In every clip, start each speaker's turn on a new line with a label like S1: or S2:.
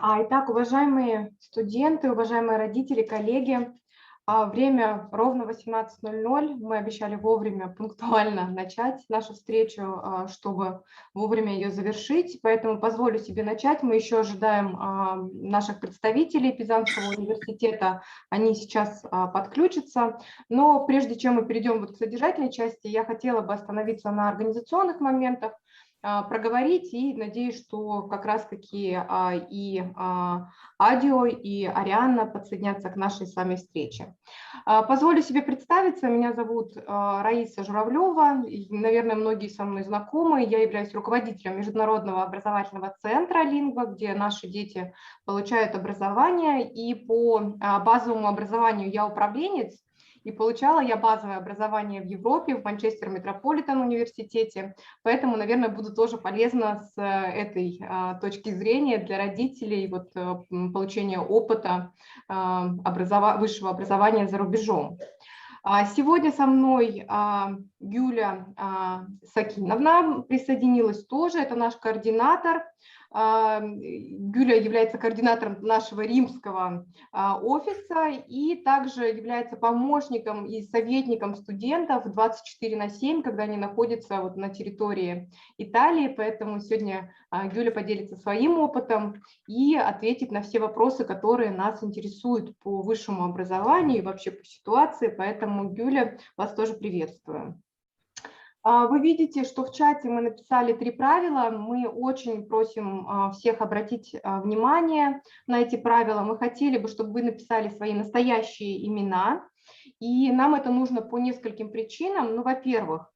S1: Итак, уважаемые студенты, уважаемые родители, коллеги, время ровно 18:00. Мы обещали вовремя, пунктуально начать нашу встречу, чтобы вовремя ее завершить, поэтому позволю себе начать. Мы еще ожидаем наших представителей Пизанского университета, они сейчас подключатся. Но прежде чем мы перейдем к содержательной части, я хотела бы остановиться на организационных моментах, проговорить, и надеюсь, что как раз-таки и Адио, и Арианна подсоединятся к нашей с вами встрече. Позволю себе представиться, меня зовут Раиса Журавлева, наверное, многие со мной знакомы, я являюсь руководителем Международного образовательного центра «Лингва», где наши дети получают образование, и по базовому образованию я управленец, и получала я базовое образование в Европе, в Манчестер Метрополитен университете, поэтому, наверное, буду тоже полезна с этой точки зрения для родителей получения опыта высшего образования за рубежом. Сегодня со мной Юля Сакиновна присоединилась тоже, это наш координатор. Юля является координатором нашего римского офиса и также является помощником и советником студентов 24/7, когда они находятся на территории Италии, поэтому сегодня Юля поделится своим опытом и ответит на все вопросы, которые нас интересуют по высшему образованию и вообще по ситуации, поэтому, Юля, вас тоже приветствую. Вы видите, что в чате мы написали 3 правила. Мы очень просим всех обратить внимание на эти правила. Мы хотели бы, чтобы вы написали свои настоящие имена. И нам это нужно по нескольким причинам. Ну, во-первых,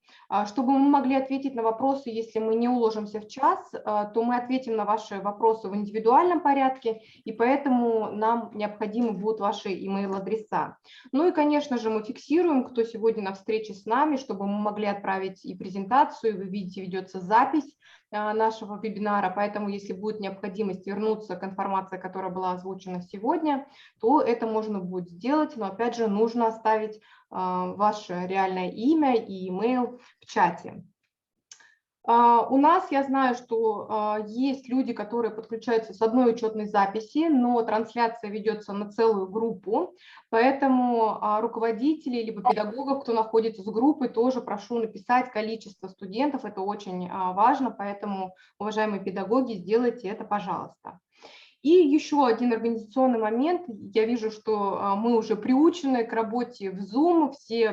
S1: чтобы мы могли ответить на вопросы, если мы не уложимся в час, то мы ответим на ваши вопросы в индивидуальном порядке, и поэтому нам необходимы будут ваши email-адреса. Ну и, конечно же, мы фиксируем, кто сегодня на встрече с нами, чтобы мы могли отправить и презентацию, вы видите, ведется запись нашего вебинара, поэтому если будет необходимость вернуться к информации, которая была озвучена сегодня, то это можно будет сделать, но опять же нужно оставить ваше реальное имя и email в чате. У нас, я знаю, что есть люди, которые подключаются с одной учетной записи, но трансляция ведется на целую группу, поэтому руководителей либо педагогов, кто находится с группой, тоже прошу написать количество студентов, это очень важно, поэтому, уважаемые педагоги, сделайте это, пожалуйста. И еще один организационный момент. Я вижу, что мы уже приучены к работе в Zoom, все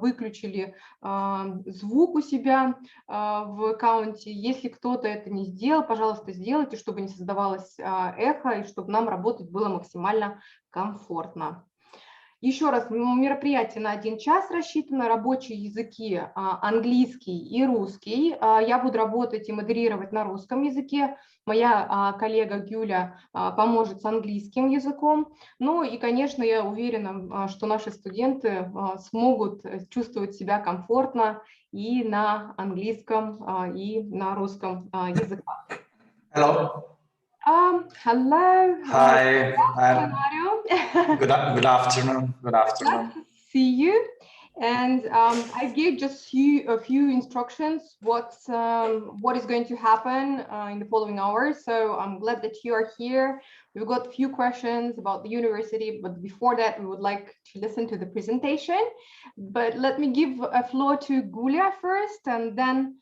S1: выключили звук у себя в аккаунте. Если кто-то это не сделал, пожалуйста, сделайте, чтобы не создавалось эхо и чтобы нам работать было максимально комфортно. Еще раз, мероприятие на 1 час рассчитано, рабочие языки английский и русский. Я буду работать и модерировать на русском языке. Моя коллега Гюля поможет с английским языком. Ну и, конечно, я уверена, что наши студенты смогут чувствовать себя комфортно и на английском, и на русском языках.
S2: Hello.
S1: Hello.
S2: Hi.
S1: Good
S2: afternoon. Good afternoon.
S1: Glad to see you. And I gave just a few instructions what is going to happen in the following hours. So I'm glad that you are here. We've got a few questions about the university, but before that, we would like to listen to the presentation. But let me give a floor to Gulia first, and then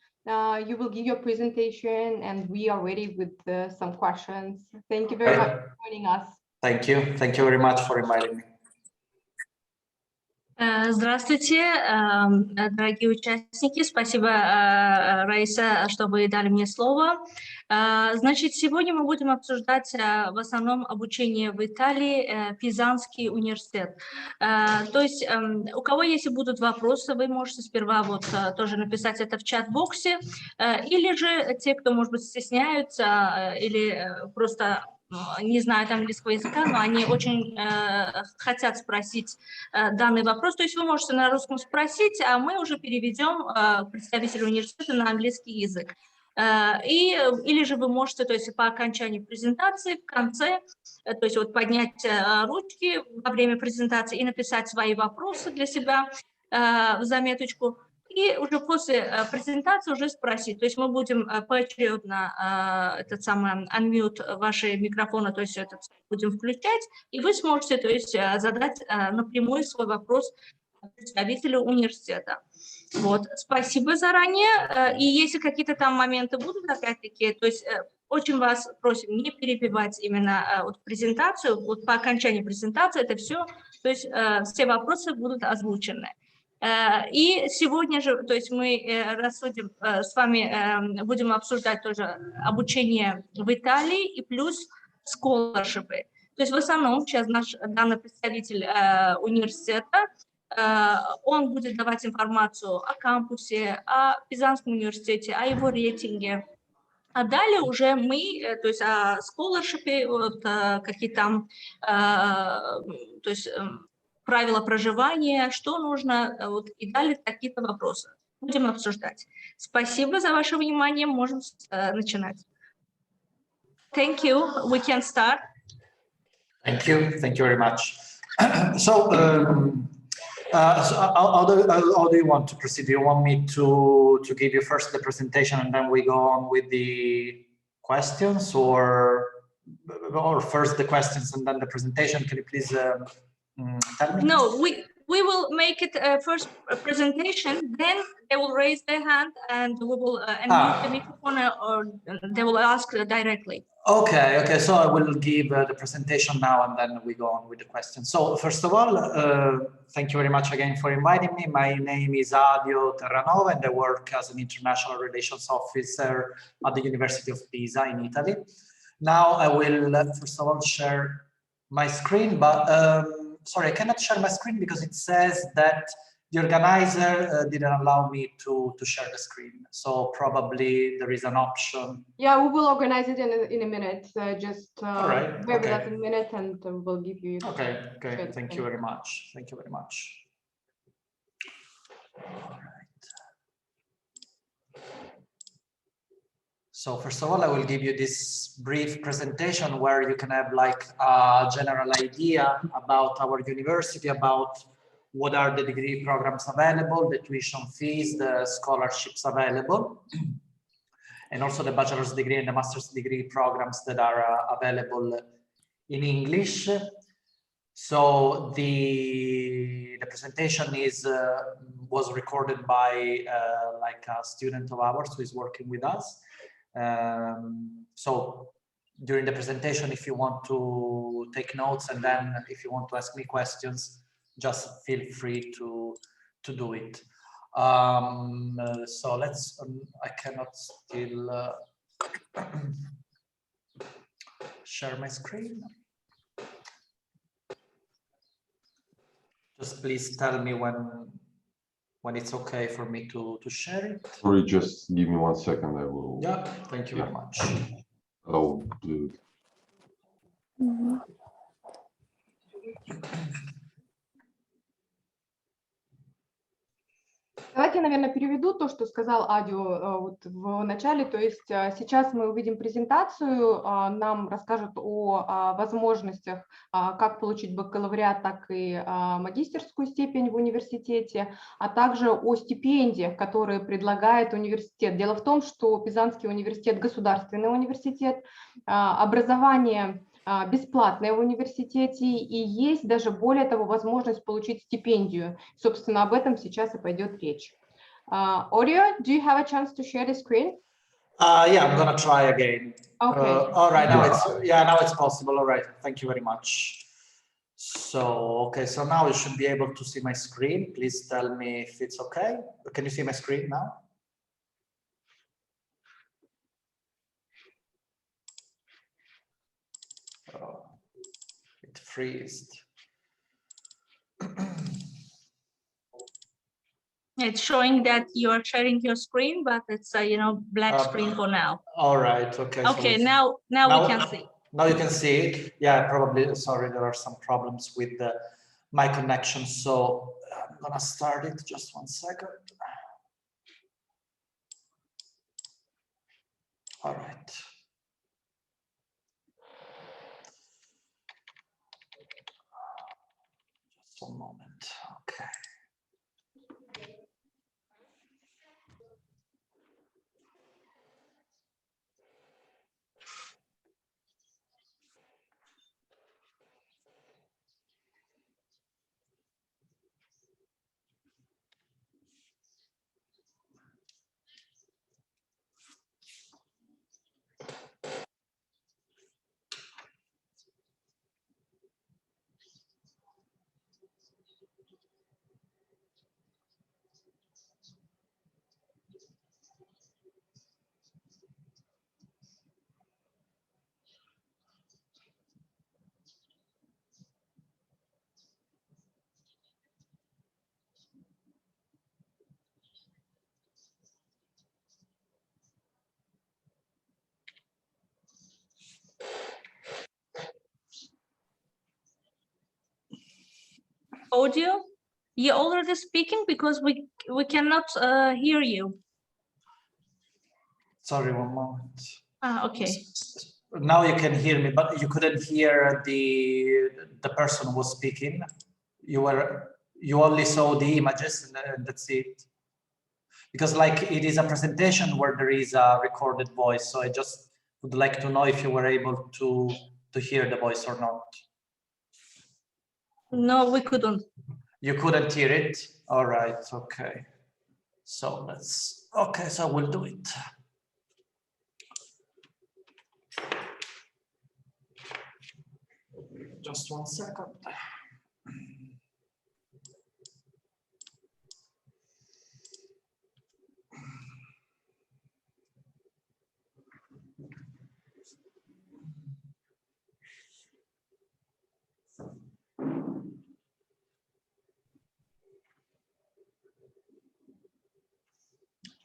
S1: you will give your presentation, and we are ready with some questions. Thank you very much for joining us.
S2: Thank you. Thank you very much for inviting me.
S3: Здравствуйте, дорогие участники. Спасибо, Раиса, что вы дали мне слово. Значит, сегодня мы будем обсуждать в основном обучение в Италии, Пизанский университет. То есть у кого, если будут вопросы, вы можете сперва вот тоже написать это в чат-боксе, или же те, кто, может быть, стесняются или просто не знают английского языка, но они очень хотят спросить данный вопрос. То есть вы можете на русском спросить, а мы уже переведем представителю университета на английский язык. Или же вы можете, то есть по окончании презентации, в конце, то есть вот поднять ручки во время презентации и написать свои вопросы для себя в заметочку. И уже после презентации уже спросить. То есть мы будем поочередно этот самый unmute ваши микрофоны, то есть этот будем включать, и вы сможете, то есть задать напрямую свой вопрос представителю университета. Вот, спасибо заранее. И если какие-то там моменты будут, опять-таки, то есть очень вас просим не перебивать именно вот презентацию. Вот по окончании презентации это все, то есть все вопросы будут озвучены. И сегодня же, то есть мы рассудим с вами, будем обсуждать тоже обучение в Италии и плюс сколоршипы. То есть в основном сейчас наш данный представитель университета, он будет давать информацию о кампусе, о Пизанском университете, о его рейтинге. А далее уже мы, то есть о сколоршипе, вот, какие там, то есть правила проживания, что нужно, вот, и далее какие-то вопросы. Будем обсуждать. Спасибо за ваше внимание. Можем начинать. Thank you. We can start.
S2: Thank you. Thank you very much. So how do you want to proceed? Do you want me to give you first the presentation and then we go on with the questions, or first the questions and then the presentation? Can you please tell me?
S3: No, we will make it first a presentation, then they will raise their hand and we will unmute the microphone, or they will ask directly.
S2: Okay, so I will give the presentation now and then we go on with the questions. So first of all, thank you very much again for inviting me. My name is Adio Terranova and I work as an international relations officer at the University of Pisa in Italy. Now I will first of all share my screen, but sorry, I cannot share my screen because it says that the organizer didn't allow me to share the screen. So probably there is an option.
S1: Yeah, we will organize it in a minute. Just
S2: bear
S1: with us a minute and we'll give you.
S2: Okay. Thank you very much. Thank you very much. All right. So first of all, I will give you this brief presentation where you can have like a general idea about our university, about what are the degree programs available, the tuition fees, the scholarships available, and also the bachelor's degree and the master's degree programs that are available in English. So the presentation was recorded by like a student of ours who is working with us. So during the presentation, if you want to take notes and then if you want to ask me questions, just feel free to do it. So let's, I cannot still share my screen. Just please tell me when it's okay for me to share it.
S4: Sorry, just give me 1 second. I will.
S2: Yeah, thank you very much.
S4: I'll do it.
S1: Давайте, наверное, переведу то, что сказал Адио вот в начале. То есть сейчас мы увидим презентацию, нам расскажут о возможностях, как получить бакалавриат, так и магистерскую степень в университете, а также о стипендиях, которые предлагает университет. Дело в том, что Пизанский университет – государственный университет, образование бесплатное в университете, и есть даже, более того, возможность получить стипендию. Собственно, об этом сейчас и пойдет речь. Audio, do you have a chance to share the screen?
S2: Yeah, I'm gonna try again.
S1: Okay.
S2: All right, now it's possible. All right, thank you very much. So, okay, so now you should be able to see my screen. Please tell me if it's okay. Can you see my screen now? Oh, it freezed.
S3: It's showing that you are sharing your screen, but it's a black screen for now.
S2: All right. Okay.
S3: Okay.
S2: So
S3: now we can see.
S2: Now you can see it. Yeah, probably. Sorry, there are some problems with my connection. So I'm gonna start it. Just 1 second. All right. Just 1 moment. Okay.
S3: Audio, you're already speaking because we cannot hear you.
S2: Sorry, 1 moment.
S3: Okay.
S2: Now you can hear me, but you couldn't hear the person who was speaking. You only saw the images, and that's it. Because like it is a presentation where there is a recorded voice, so I just would like to know if you were able to hear the voice or not.
S3: No, we couldn't.
S2: You couldn't hear it? All right, okay. So so we'll do it. Just 1 second.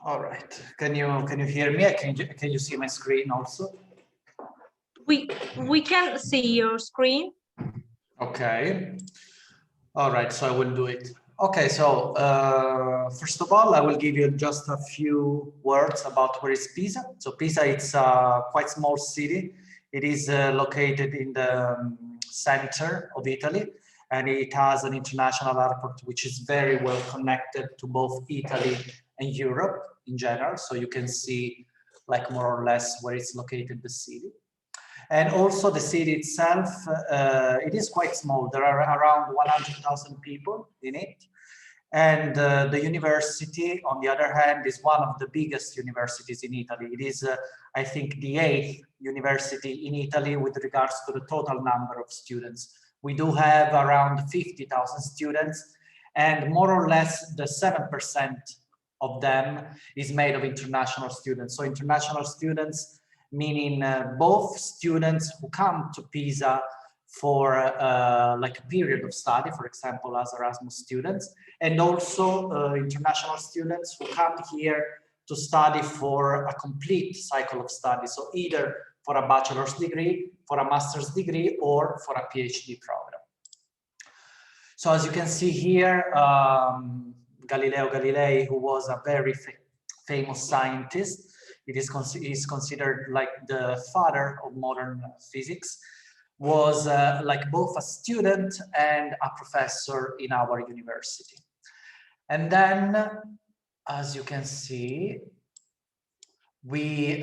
S2: All right. Can you hear me? Can you see my screen also?
S3: We can see your screen.
S2: Okay. All right. So I will do it. Okay. So first of all, I will give you just a few words about where is Pisa. So Pisa, it's a quite small city. It is located in the center of Italy, and it has an international airport which is very well connected to both Italy and Europe in general. So you can see like more or less where it's located, the city. And also the city itself, it is quite small. There are around 100,000 people in it. And the university, on the other hand, is one of the biggest universities in Italy. It is, I think, the 8th university in Italy with regards to the total number of students. We do have around 50,000 students, and more or less the 7% of them is made of international students. So international students, meaning both students who come to Pisa for like a period of study, for example, as Erasmus students, and also international students who come here to study for a complete cycle of study. So either for a bachelor's degree, for a master's degree, or for a PhD program. So as you can see here, Galileo Galilei, who was a very famous scientist, is considered like the father of modern physics, was like both a student and a professor in our university. And then, as you can see, we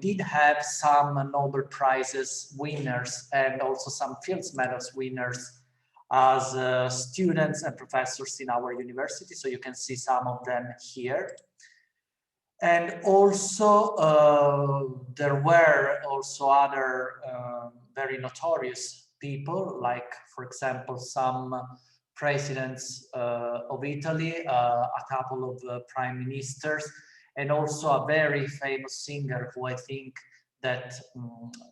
S2: did have some Nobel Prizes winners and also some Fields Medals winners as students and professors in our university. So you can see some of them here. And also there were also other very notorious people, like, for example, some presidents of Italy, a couple of prime ministers, and also a very famous singer who I think that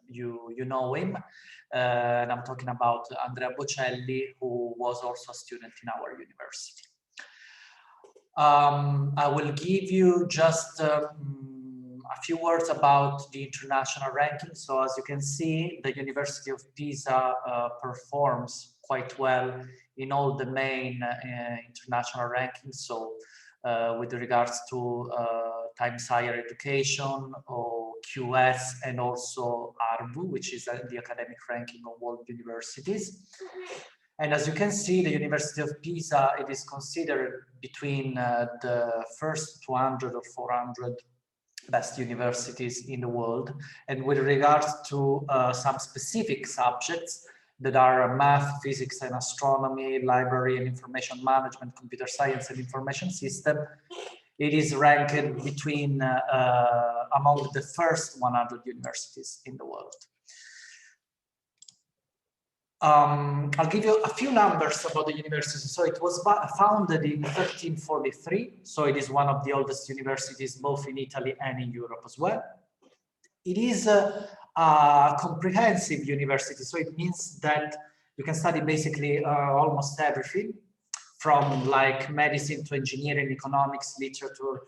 S2: you know him. And I'm talking about Andrea Bocelli, who was also a student in our university. I will give you just a few words about the international ranking. So as you can see, the University of Pisa performs quite well in all the main international rankings. So with regards to Times Higher Education, or QS, and also ARBU, which is the academic ranking of world universities. And as you can see, the University of Pisa, it is considered between the first 200 or 400 best universities in the world. And with regards to some specific subjects that are math, physics and astronomy, library and information management, computer science and information system, it is ranked between among the first 100 universities in the world. I'll give you a few numbers about the university. So it was founded in 1343. So it is one of the oldest universities, both in Italy and in Europe as well. It is a comprehensive university. So it means that you can study basically almost everything, from like medicine to engineering, economics, literature,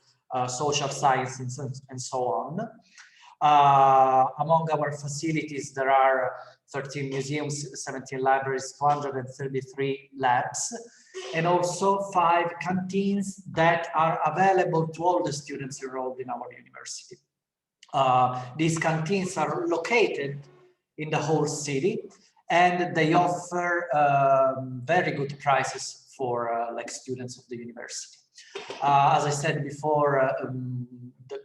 S2: social sciences, and so on. Among our facilities, there are 13 museums, 17 libraries, 233 labs, and also 5 canteens that are available to all the students enrolled in our university. These canteens are located in the whole city, and they offer very good prices for like students of the university. As I said before,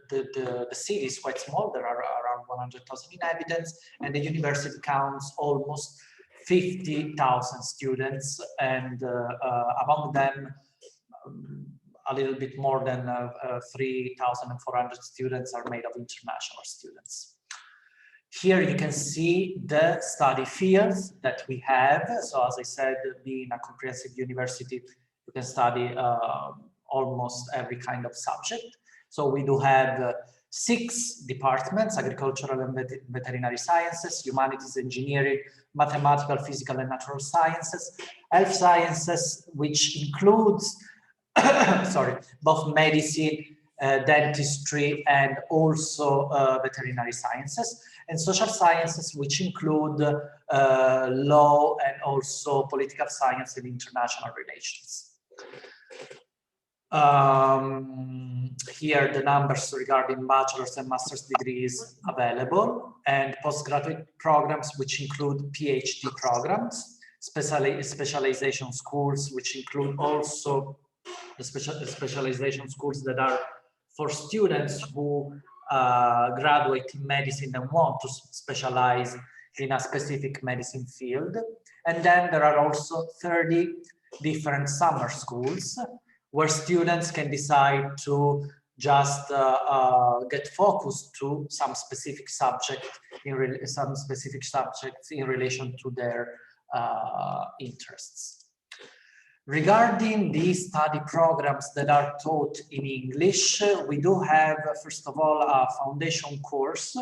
S2: the city is quite small. There are around 100,000 inhabitants, and the university counts almost 50,000 students, and among them a little bit more than 3,400 students are made of international students. Here you can see the study fields that we have. So as I said, being a comprehensive university, you can study almost every kind of subject. So we do have 6 departments: agricultural and veterinary sciences, humanities, engineering, mathematical, physical and natural sciences, health sciences, which includes sorry, both medicine, dentistry, and also veterinary sciences, and social sciences, which include law and also political science and international relations. Here the numbers regarding bachelor's and master's degrees available, and postgraduate programs, which include PhD programs, specialization schools, which include also the specialization schools that are for students who graduate in medicine and want to specialize in a specific medicine field. And then there are also 30 different summer schools where students can decide to just get focused to some specific subject in relation to their interests. Regarding these study programs that are taught in English, we do have, first of all, a foundation course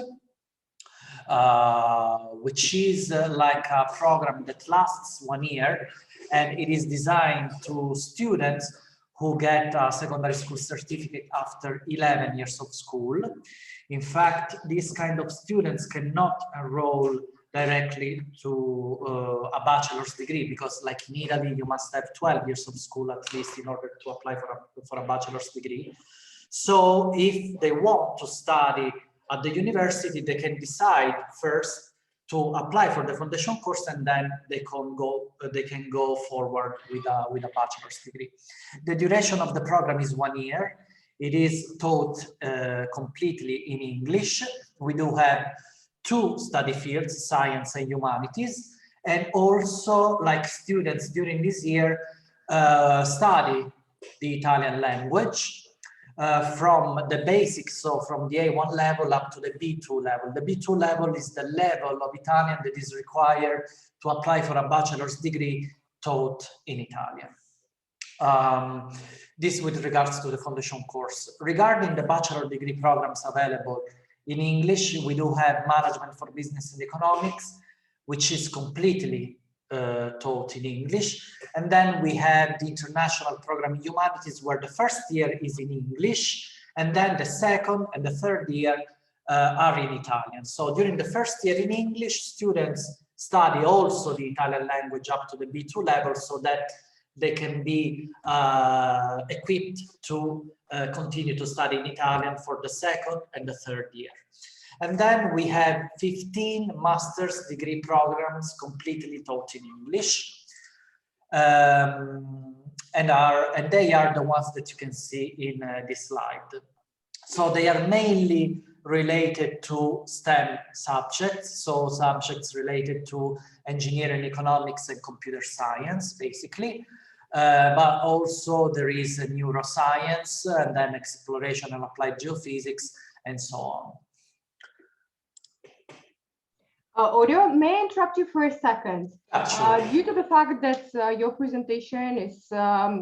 S2: which is like a program that lasts 1 year, and it is designed to students who get a secondary school certificate after 11 years of school. In fact, these kind of students cannot enroll directly to a bachelor's degree, because like in Italy, you must have 12 years of school at least in order to apply for a bachelor's degree. So if they want to study at the university, they can decide first to apply for the foundation course, and then they can go forward with a bachelor's degree. The duration of the program is 1 year. It is taught completely in English. We do have 2 study fields, science and humanities, and also like students during this year study the Italian language from the basics, so from the A1 level up to the B2 level. The B2 level is the level of Italian that is required to apply for a bachelor's degree taught in Italian. This with regards to the foundation course. Regarding the bachelor degree programs available in English, we do have Management for Business and Economics, which is completely taught in English. And then we have the international program in Humanities, where the first year is in English, and then the second and the third year are in Italian. So during the first year in English, students study also the Italian language up to the B2 level, so that they can be equipped to continue to study in Italian for the second and the third year. And then we have 15 master's degree programs completely taught in English. And they are the ones that you can see in this slide. So they are mainly related to STEM subjects, so subjects related to engineering, economics, and computer science, basically. But also there is a neuroscience, and then exploration and applied geophysics, and so on.
S1: Audio, may I interrupt you for a second?
S2: Sure.
S1: Due to the fact that your presentation is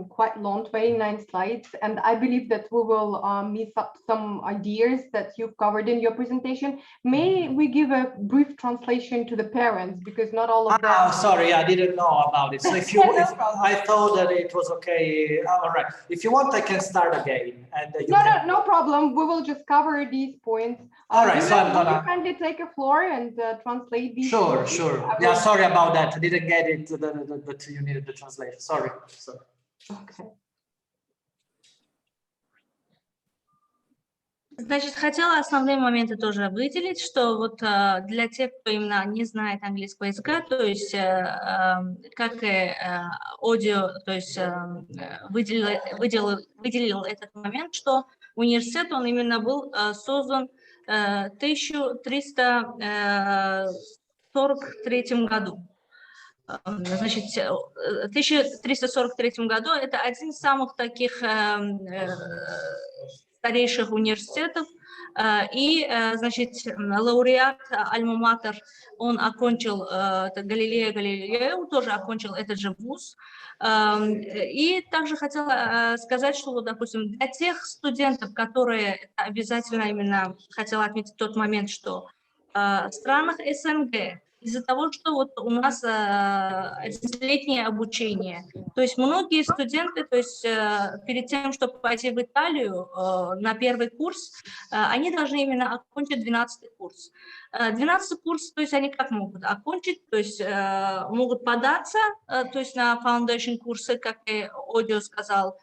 S1: quite long, 29 slides, and I believe that we will miss up some ideas that you've covered in your presentation, may we give a brief translation to the parents, because not all of them...
S2: Oh, sorry, I didn't know about it. So if you, I thought that it was okay. All right, if you want, I can start again. And
S1: no problem. We will just cover these points.
S2: All right, so I'm gonna
S1: kindly take a floor and translate these.
S2: Sure. Yeah, sorry about that. I didn't get it that you needed the translation. Sorry.
S1: Okay.
S3: Значит, хотела основные моменты тоже выделить, что вот для тех, кто именно не знает английского языка, то есть как и аудио, то есть выделил этот момент, что университет, он именно был создан в 1343 году. Значит, в 1343 году это один из самых таких старейших университетов, и, значит, лауреат Альма-Матер, он окончил, Галилео Галилео тоже окончил этот же вуз. И также хотела сказать, что, допустим, для тех студентов, которые обязательно именно хотела отметить тот момент, что в странах СНГ из-за того, что вот у нас 11-летнее обучение, то есть многие студенты, то есть перед тем, чтобы пойти в Италию на первый курс, они должны именно окончить 12-й курс. 12-й курс, то есть они как могут окончить, то есть могут податься, то есть на foundation курсы, как и Одио сказал,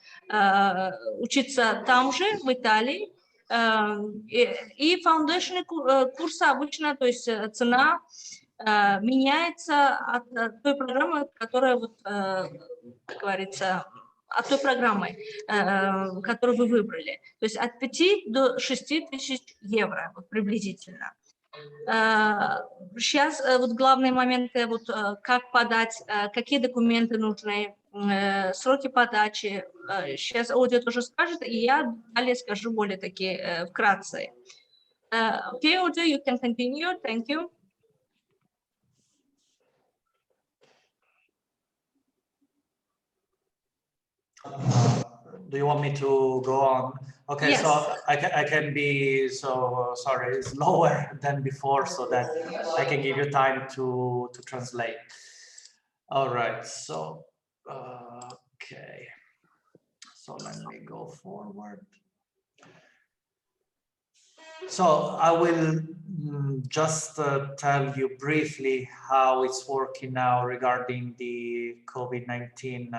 S3: учиться там же, в Италии. И foundation курсы обычно, то есть цена меняется от той программы, которая, вот, как говорится, от той программы, которую вы выбрали. То есть от 5 до 6 тысяч евро вот, приблизительно. Сейчас вот главные моменты, вот, как подать, какие документы нужны, сроки подачи. Сейчас Аудио тоже скажет, и я далее скажу более такие вкратце. Okay, Audио, you can continue. Thank you.
S2: do you want me to go on? Okay,
S3: Yes.
S2: so I can be so sorry, it's lower than before, so that I can give you time to translate. All right, so okay, so let me go forward. So I will just tell you briefly how it's working now regarding the COVID-19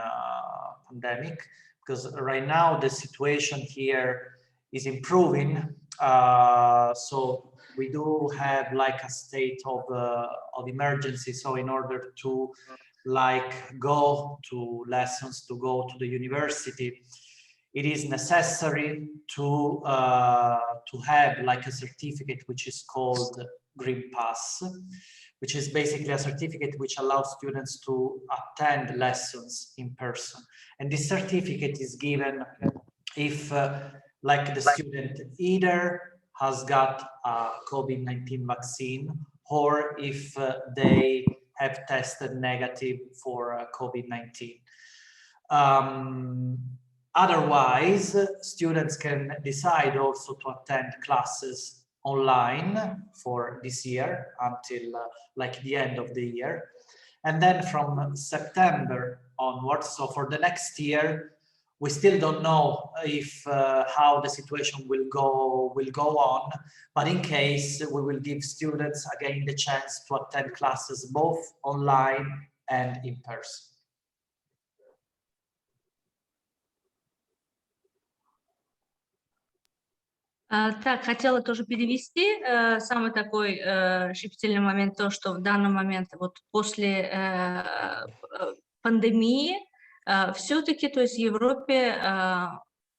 S2: pandemic, because right now the situation here is improving. So we do have like a state of emergency. So in order to like go to lessons, to go to the university, it is necessary to have like a certificate which is called Green Pass, which is basically a certificate which allows students to attend lessons in person. And this certificate is given if like the student either has got a COVID-19 vaccine or if they have tested negative for COVID-19. Otherwise, students can decide also to attend classes online for this year until like the end of the year. And then from September onwards, so for the next year, we still don't know if how the situation will go on, but in case we will give students again the chance to attend classes both online and in person.
S3: Так, хотела тоже перевести. Самый такой щепетильный момент, то, что в данный момент, вот после пандемии, все-таки, то есть в Европе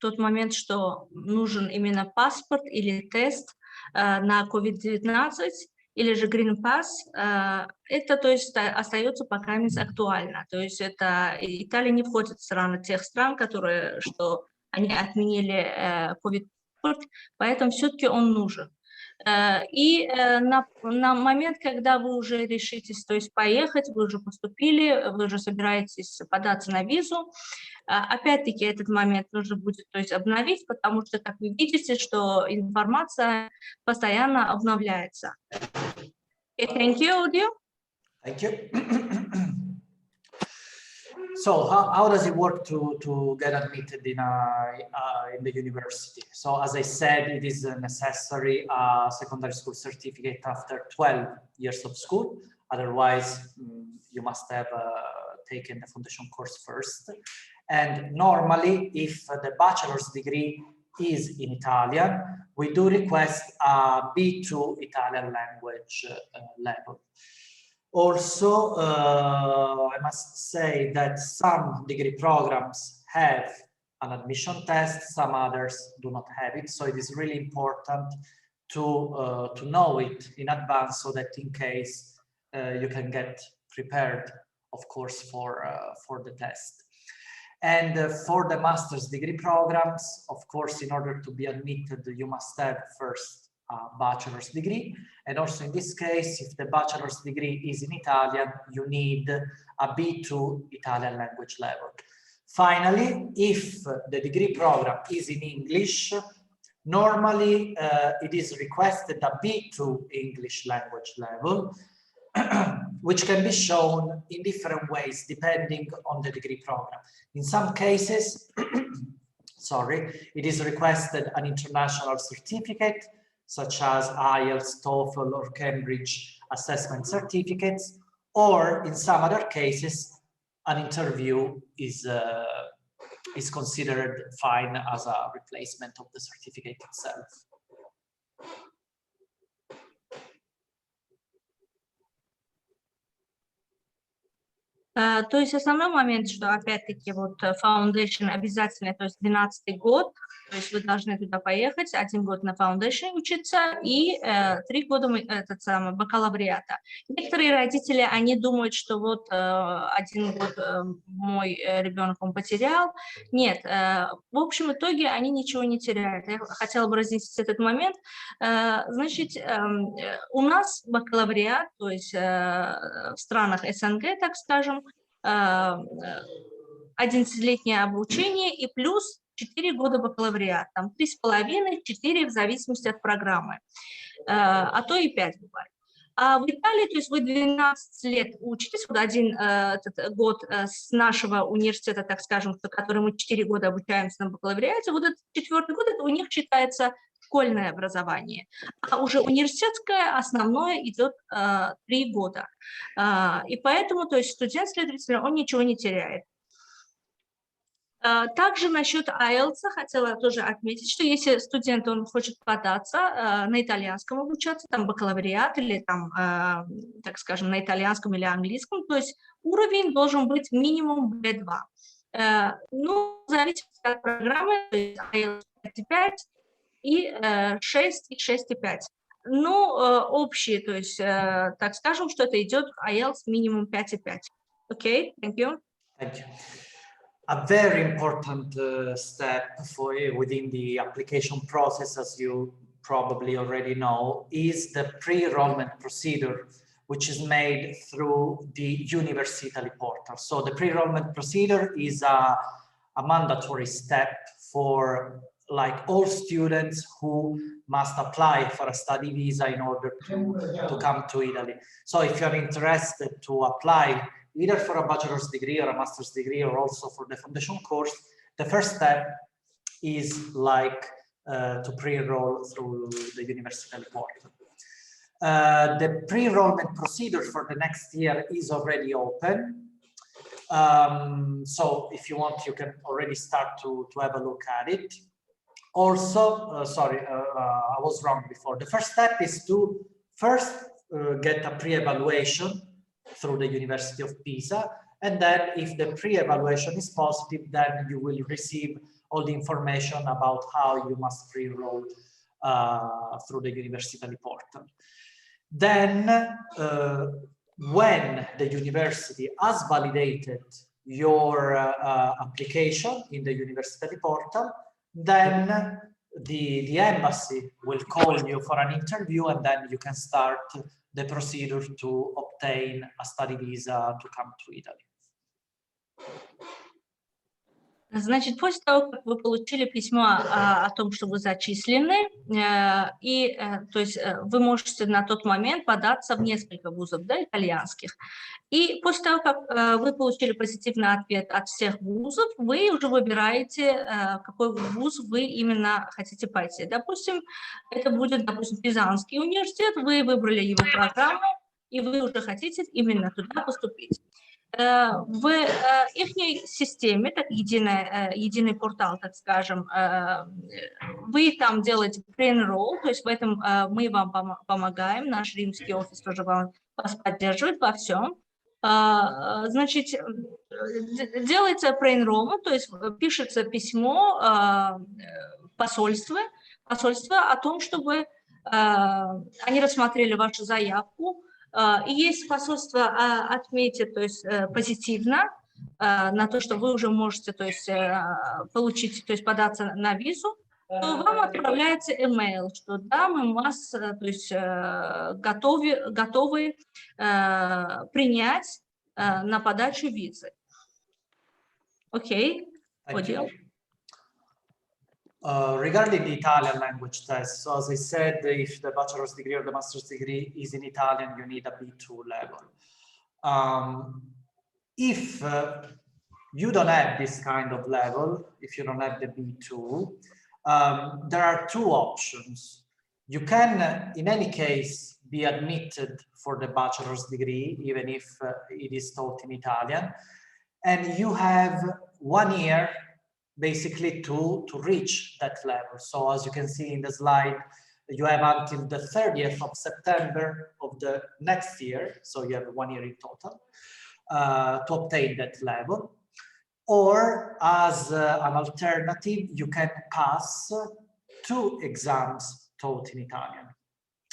S3: тот момент, что нужен именно паспорт или тест на COVID-19, или же Green Pass, это, то есть, остается пока не актуально. То есть это Италия не входит в тех стран, которые, что они отменили COVID-19, поэтому все-таки он нужен. И на момент, когда вы уже решитесь, то есть поехать, вы уже поступили, вы уже собираетесь податься на визу, опять-таки этот момент нужно будет, то есть, обновить, потому что, как вы видите, что информация постоянно обновляется. Okay, thank you, Audio.
S2: Thank you. So how does it work to get admitted in the university? So as I said, it is necessary a secondary school certificate after 12 years of school. Otherwise, you must have taken the foundation course first. And normally, if the bachelor's degree is in Italian, we do request a B2 Italian language level. Also, I must say that some degree programs have an admission test, some others do not have it. So it is really important to know it in advance so that in case you can get prepared, of course, for the test. And for the master's degree programs, of course, in order to be admitted, you must have first a bachelor's degree. And also in this case, if the bachelor's degree is in Italian, you need a B2 Italian language level. Finally, if the degree program is in English, normally it is requested a B2 English language level, which can be shown in different ways depending on the degree program. In some cases, it is requested an international certificate, such as IELTS, TOEFL, or Cambridge assessment certificates, or in some other cases, an interview is considered fine as a replacement of the certificate itself.
S3: То есть основной момент, что опять-таки вот foundation обязательно, то есть 12-й год, то есть вы должны туда поехать, 1 год на foundation учиться и 3 года бакалавриата. Некоторые родители, они думают, что вот 1 год мой ребенок он потерял. Нет, в общем итоге они ничего не теряют. Я хотела бы разъяснить этот момент. Значит, у нас бакалавриат, то есть в странах СНГ, так скажем, 11-летнее обучение и плюс 4 года бакалавриат, там 3,5-4 в зависимости от программы, а то и 5 бывает. А в Италии, то есть вы 12 лет учитесь, вот один этот год с нашего университета, так скажем, в который мы 4 года обучаемся на бакалавриате, вот этот 4-й год, это у них считается школьное образование, а уже университетское основное идет 3 года. И поэтому, то есть студент, следовательно, он ничего не теряет. Также насчет IELTS хотела тоже отметить, что если студент, он хочет податься на итальянском обучаться, там бакалавриат или там, так скажем, на итальянском или английском, то есть уровень должен быть минимум B2. Ну, в зависимости от программы, то есть IELTS 5,5 и 6 и 6,5. Ну, общие, то есть, так скажем, что это идет IELTS минимум 5,5. Окей, thank you.
S2: Thank you. A very important step within the application process, as you probably already know, is the pre-enrollment procedure, which is made through the University Italy portal. So the pre-enrollment procedure is a mandatory step for like all students who must apply for a study visa in order to come to Italy. So if you're interested to apply either for a bachelor's degree or a master's degree, or also for the foundation course, the first step is like to pre-enroll through the University portal. The pre-enrollment procedure for the next year is already open. So if you want, you can already start to have a look at it. Also, sorry, I was wrong before. The first step is to first get a pre-evaluation through the University of Pisa, and then if the pre-evaluation is positive, then you will receive all the information about how you must pre-enroll through the University portal. Then, when the university has validated your application in the University portal, then the embassy will call you for an interview, and then you can start the procedure to obtain a study visa to come to Italy.
S3: Значит, после того, как вы получили письмо о том, что вы зачислены, то есть вы можете на тот момент податься в несколько вузов, да, итальянских. И после того, как вы получили позитивный ответ от всех вузов, вы уже выбираете, в какой вуз вы именно хотите пойти. Допустим, это будет, допустим, Пизанский университет, вы выбрали его программу, и вы уже хотите именно туда поступить. В их системе, так, единый портал, так скажем, вы там делаете pre-enroll, то есть в этом мы вам помогаем, наш римский офис тоже вас поддерживает во всем. Значит, делается pre-enroll, то есть пишется письмо в посольство о том, чтобы они рассмотрели вашу заявку. И если посольство отметит, то есть позитивно на то, что вы уже можете, то есть получить, то есть податься на визу, то вам отправляется email, что да, мы вас, то есть готовы принять на подачу визы. Окей, понял.
S2: Regarding the Italian language test, so as I said, if the bachelor's degree or the master's degree is in Italian, you need a B2 level. If you don't have this kind of level, if you don't have the B2, there are two options. You can, in any case, be admitted for the bachelor's degree, even if it is taught in Italian, and you have 1 year basically to reach that level. So as you can see in the slide, you have until the 30th of September of the next year, so you have 1 year in total, to obtain that level. Or as an alternative, you can pass 2 exams taught in Italian.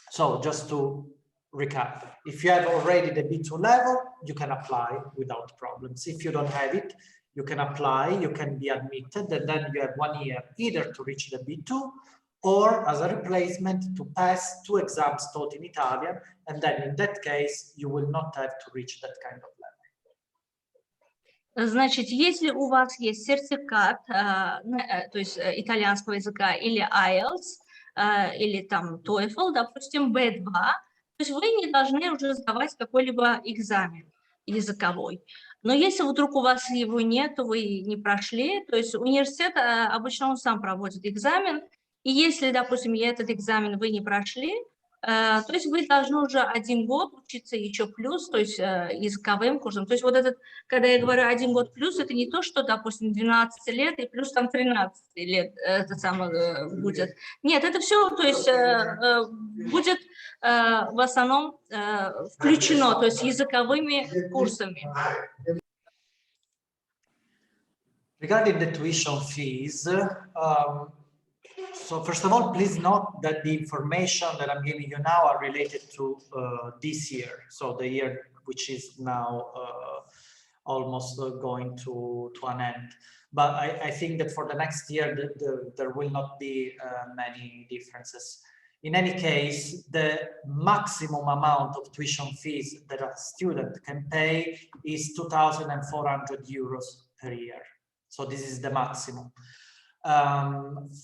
S2: So just to recap, if you have already the B2 level, you can apply without problems. If you don't have it, you can apply, you can be admitted, and then you have 1 year either to reach the B2 or as a replacement to pass 2 exams taught in Italian, and then in that case, you will not have to reach that kind of level.
S3: Значит, если у вас есть сертификат, то есть итальянского языка, или IELTS, или там TOEFL, допустим, B2, то есть вы не должны уже сдавать какой-либо экзамен языковой. Но если вдруг у вас его нет, вы не прошли, то есть университет обычно он сам проводит экзамен, и если, допустим, этот экзамен вы не прошли, то есть вы должны уже 1 год учиться еще плюс, то есть языковым курсом. То есть вот этот, когда я говорю 1 год плюс, это не то, что, допустим, 12 лет и плюс там 13 лет это самое будет. Нет, это все, то есть будет в основном включено, то есть языковыми курсами.
S2: Regarding the tuition fees, so first of all, please note that the information that I'm giving you now are related to this year, so the year which is now almost going to an end. But I think that for the next year, there will not be many differences. In any case, the maximum amount of tuition fees that a student can pay is 2,400 euros per year. So this is the maximum.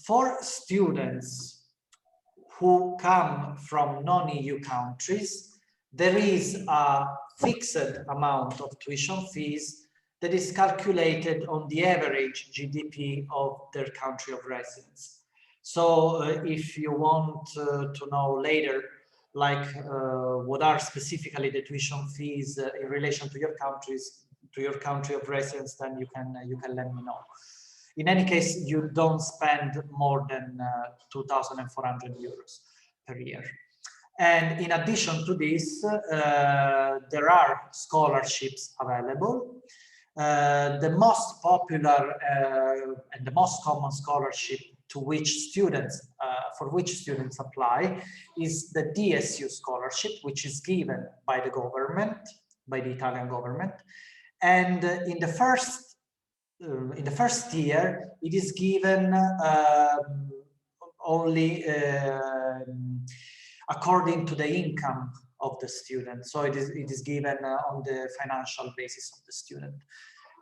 S2: For students who come from non-EU countries, there is a fixed amount of tuition fees that is calculated on the average GDP of their country of residence. So if you want to know later, like what are specifically the tuition fees in relation to your country of residence, then you can let me know. In any case, you don't spend more than 2,400 euros per year. And in addition to this, there are scholarships available. The most popular and the most common scholarship for which students apply is the DSU scholarship, which is given by the government, by the Italian government. And in the first year, it is given only according to the income of the student. So it is given on the financial basis of the student.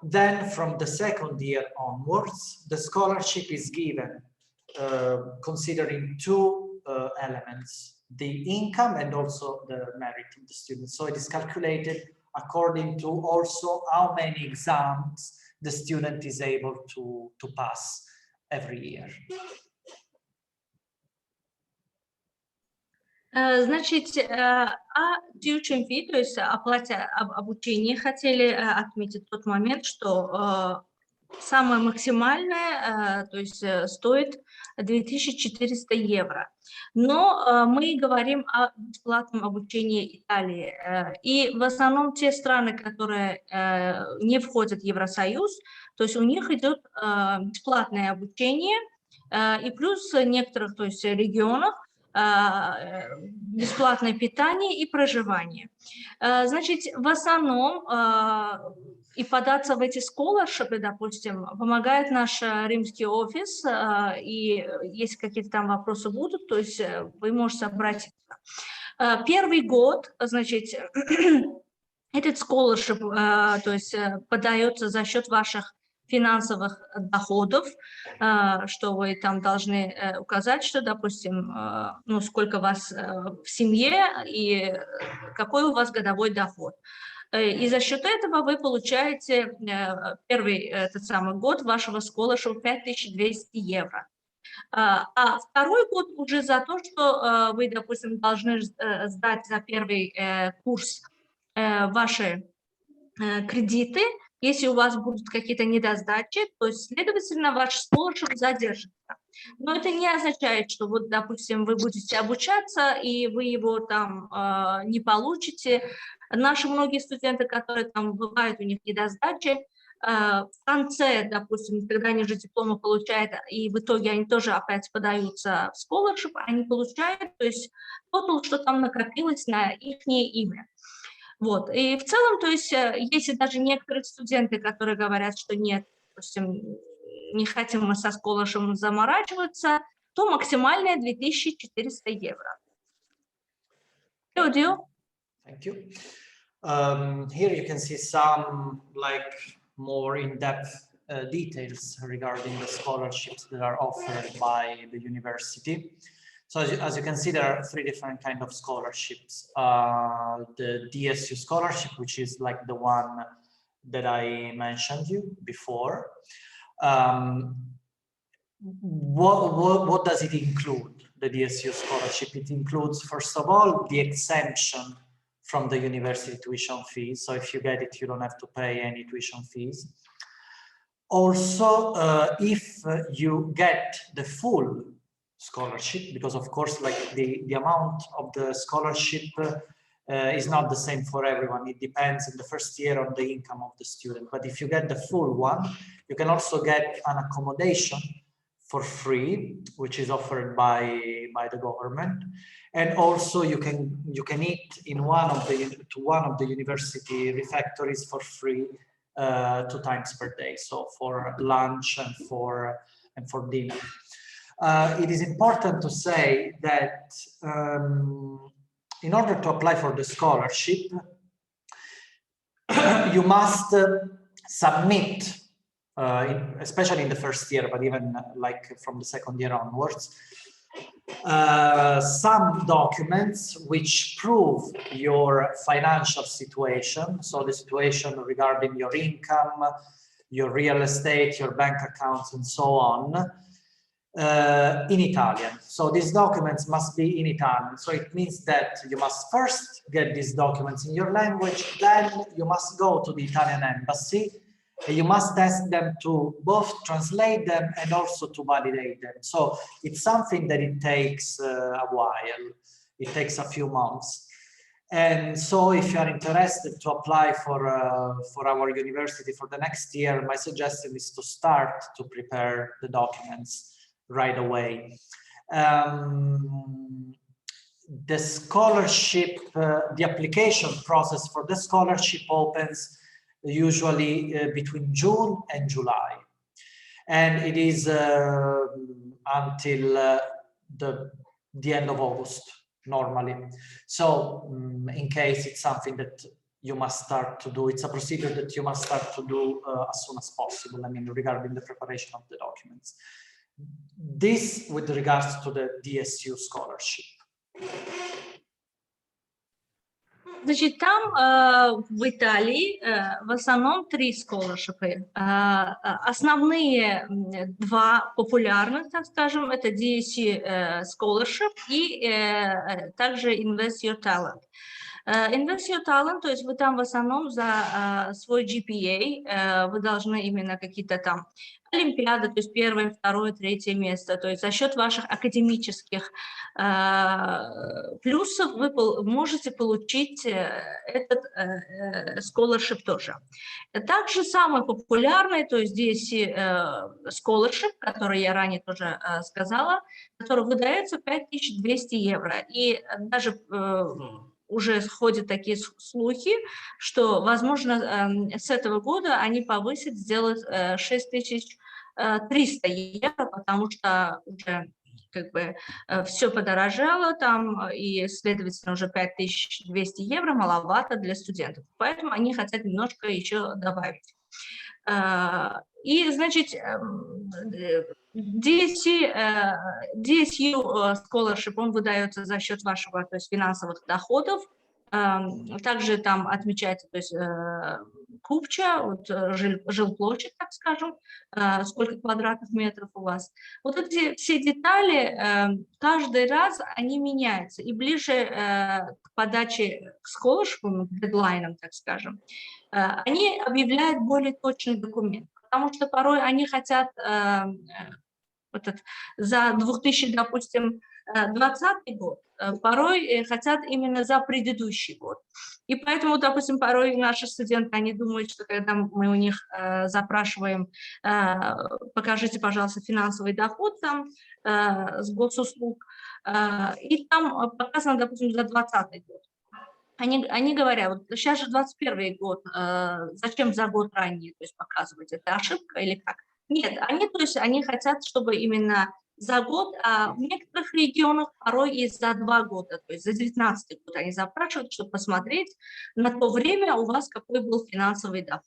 S2: Then from the second year onwards, the scholarship is given considering 2 elements, the income and also the merit of the student. So it is calculated according to also how many exams the student is able to pass every year.
S3: Значит, о tuition fee, то есть оплате обучения, хотели отметить тот момент, что самое максимальное, то есть стоит 2400 евро. Но мы говорим о бесплатном обучении Италии. И в основном те страны, которые не входят в Евросоюз, то есть у них идет бесплатное обучение, и плюс в некоторых, то есть регионах, бесплатное питание и проживание. Значит, в основном и податься в эти сколоршипы, допустим, помогает наш римский офис, и если какие-то там вопросы будут, то есть вы можете обратиться. Первый год, значит, этот сколоршип, то есть подается за счет ваших финансовых доходов, что вы там должны указать, что, допустим, ну, сколько у вас в семье и какой у вас годовой доход. И за счет этого вы получаете первый этот самый год вашего scholarship 5200 евро. А второй год уже за то, что вы, допустим, должны сдать за первый курс ваши кредиты. Если у вас будут какие-то недосдачи, то, следовательно, ваш scholarship задержится. Но это не означает, что, вот, допустим, вы будете обучаться, и вы его там не получите. Наши многие студенты, которые там бывают, у них недосдачи, в конце, допустим, когда они же дипломы получают, и в итоге они тоже опять подаются в scholarship, они получают, то есть total, что там накопилось на их имя. Вот. И в целом, то есть, если даже некоторые студенты, которые говорят, что нет, допустим, не хотим мы со scholarship заморачиваться, то максимальная 2400 евро.
S2: Thank you. Here you can see some like more in-depth details regarding the scholarships that are offered by the university. So as you can see, there are 3 different kinds of scholarships. The DSU scholarship, which is like the one that I mentioned you before. What does it include, the DSU scholarship? It includes, first of all, the exemption from the university tuition fees. So if you get it, you don't have to pay any tuition fees. Also, if you get the full scholarship, because of course, like the amount of the scholarship is not the same for everyone. It depends in the first year on the income of the student. But if you get the full one, you can also get an accommodation for free, which is offered by the government, and also you can eat in one of the university refectories for free 2 times per day, so for lunch and for dinner. It is important to say that in order to apply for the scholarship, you must submit, especially in the first year, but even like from the second year onwards, some documents which prove your financial situation. So the situation regarding your income, your real estate, your bank accounts, and so on, in Italian. So these documents must be in Italian. So it means that you must first get these documents in your language, then you must go to the Italian embassy, and you must ask them to both translate them and also to validate them. So it's something that it takes a while. It takes a few months. And so if you are interested to apply for our university for the next year, my suggestion is to start to prepare the documents right away. The scholarship, the application process for the scholarship opens usually between June and July. And it is until the end of August, normally. So in case it's something that you must start to do, it's a procedure that you must start to do as soon as possible, I mean, regarding the preparation of the documents. This with regards to the DSU scholarship.
S3: Значит, там в Италии в основном 3 сколоршипы. Основные 2 популярных, так скажем, это DSU scholarship и также Invest Your Talent. Invest Your Talent, то есть вы там в основном за свой GPA, вы должны именно какие-то там олимпиады, то есть 1-е, 2-е, 3-е место, то есть за счет ваших академических плюсов вы можете получить этот scholarship тоже. Также самый популярный, то есть здесь scholarship, который я ранее тоже сказала, который выдается 5200 евро. И даже уже ходят такие слухи, что, возможно, с этого года они повысят, сделают 6300 евро, потому что уже как бы все подорожало там, и, следовательно, уже 5200 евро маловато для студентов. Поэтому они хотят немножко еще добавить. И, значит, DSU scholarship, он выдается за счет вашего, то есть, финансовых доходов. Также там отмечается, то есть, купча, вот, жилплощадь, так скажем, сколько квадратных метров у вас. Вот эти все детали каждый раз они меняются. И ближе к подаче к scholarship, к дедлайнам, так скажем, они объявляют более точный документ. Потому что порой они хотят за 2000, допустим, 2020 год, порой хотят именно за предыдущий год. И поэтому, допустим, порой наши студенты, они думают, что когда мы у них запрашиваем, покажите, пожалуйста, финансовый доход там с госуслуг, и там показано, допустим, за 2020 год. Они говорят, вот сейчас же 21 год, зачем за год ранее, то есть показывать, это ошибка или как? Нет, то есть они хотят, чтобы именно за год, а в некоторых регионах порой и за 2 года, то есть за 19 год они запрашивают, чтобы посмотреть на то время у вас какой был финансовый доход.